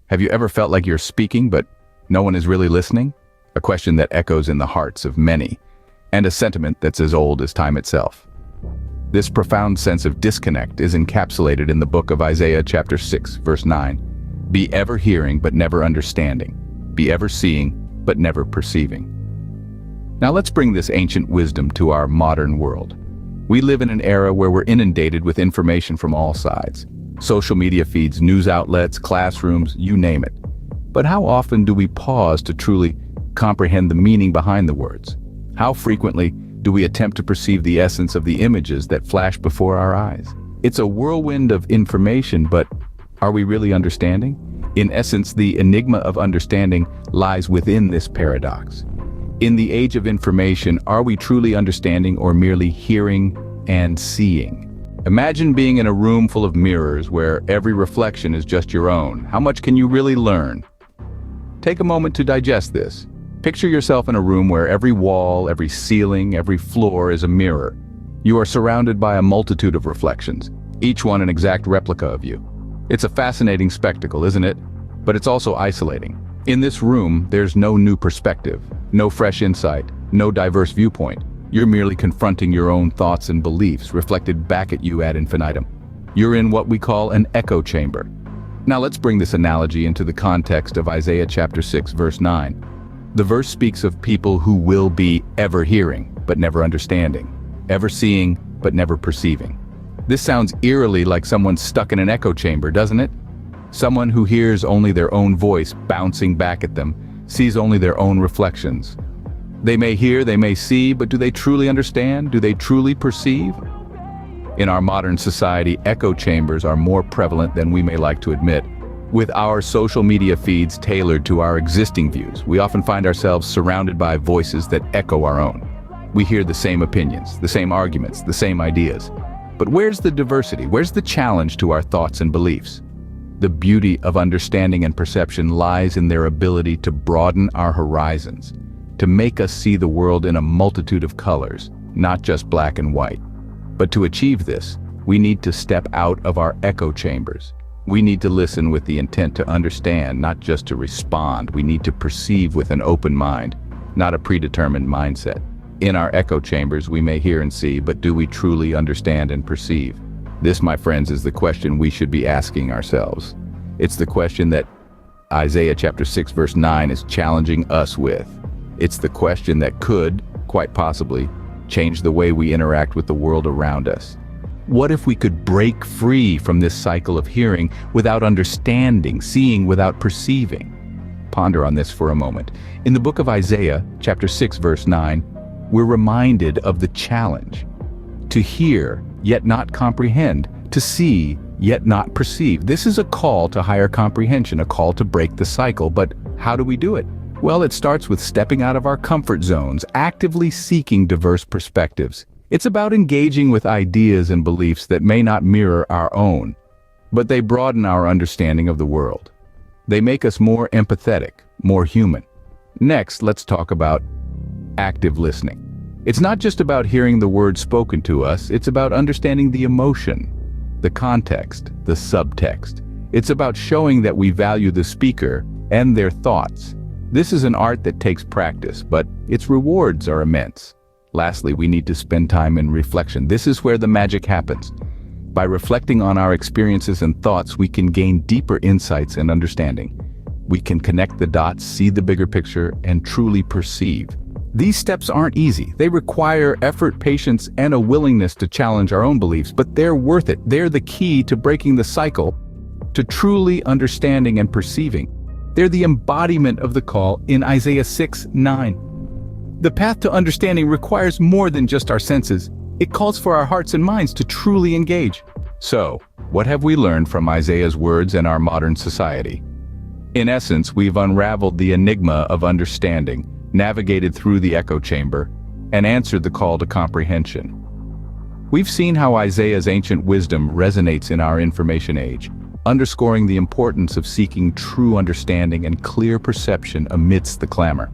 Have you ever felt like you're speaking, but no one is really listening? A question that echoes in the hearts of many, and a sentiment that's as old as time itself. This profound sense of disconnect is encapsulated in the book of Isaiah chapter 6, verse 9. Be ever hearing, but never understanding. Be ever seeing, but never perceiving. Now let's bring this ancient wisdom to our modern world. We live in an era where we're inundated with information from all sides. Social media feeds, news outlets, classrooms, you name it. But how often do we pause to truly comprehend the meaning behind the words? How frequently do we attempt to perceive the essence of the images that flash before our eyes? It's a whirlwind of information, but are we really understanding? In essence, the enigma of understanding lies within this paradox. In the age of information, are we truly understanding or merely hearing and seeing? Imagine being in a room full of mirrors where every reflection is just your own. How much can you really learn? Take a moment to digest this. Picture yourself in a room where every wall, every ceiling, every floor is a mirror. You are surrounded by a multitude of reflections, each one an exact replica of you. It's a fascinating spectacle, isn't it? But it's also isolating. In this room, there's no new perspective, no fresh insight, no diverse viewpoint. You're merely confronting your own thoughts and beliefs reflected back at you ad infinitum. You're in what we call an echo chamber. Now let's bring this analogy into the context of Isaiah chapter 6, verse 9. The verse speaks of people who will be ever hearing, but never understanding, ever seeing, but never perceiving. This sounds eerily like someone stuck in an echo chamber, doesn't it? Someone who hears only their own voice bouncing back at them, sees only their own reflections. They may hear, they may see, but do they truly understand? Do they truly perceive? In our modern society, echo chambers are more prevalent than we may like to admit. With our social media feeds tailored to our existing views, we often find ourselves surrounded by voices that echo our own. We hear the same opinions, the same arguments, the same ideas. But where's the diversity? Where's the challenge to our thoughts and beliefs? The beauty of understanding and perception lies in their ability to broaden our horizons, to make us see the world in a multitude of colors, not just black and white. But to achieve this, we need to step out of our echo chambers. We need to listen with the intent to understand, not just to respond. We need to perceive with an open mind, not a predetermined mindset. In our echo chambers, we may hear and see, but do we truly understand and perceive? This, my friends, is the question we should be asking ourselves. It's the question that Isaiah chapter 6, verse 9 is challenging us with. It's the question that could, quite possibly, change the way we interact with the world around us. What if we could break free from this cycle of hearing without understanding, seeing without perceiving? Ponder on this for a moment. In the book of Isaiah, chapter 6, verse 9, we're reminded of the challenge. To hear, yet not comprehend. To see, yet not perceive. This is a call to higher comprehension, a call to break the cycle. But how do we do it? Well, it starts with stepping out of our comfort zones, actively seeking diverse perspectives. It's about engaging with ideas and beliefs that may not mirror our own, but they broaden our understanding of the world. They make us more empathetic, more human. Next, let's talk about active listening. It's not just about hearing the words spoken to us, it's about understanding the emotion, the context, the subtext. It's about showing that we value the speaker and their thoughts. This is an art that takes practice, but its rewards are immense. Lastly, we need to spend time in reflection. This is where the magic happens. By reflecting on our experiences and thoughts, we can gain deeper insights and understanding. We can connect the dots, see the bigger picture, and truly perceive. These steps aren't easy. They require effort, patience, and a willingness to challenge our own beliefs, but they're worth it. They're the key to breaking the cycle, to truly understanding and perceiving. They're the embodiment of the call in Isaiah 6, 9. The path to understanding requires more than just our senses. It calls for our hearts and minds to truly engage. So, what have we learned from Isaiah's words and our modern society? In essence, we've unraveled the enigma of understanding, navigated through the echo chamber, and answered the call to comprehension. We've seen how Isaiah's ancient wisdom resonates in our information age, underscoring the importance of seeking true understanding and clear perception amidst the clamor.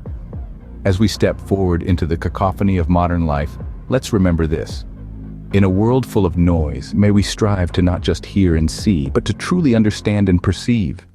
As we step forward into the cacophony of modern life, let's remember this. In a world full of noise, may we strive to not just hear and see, but to truly understand and perceive.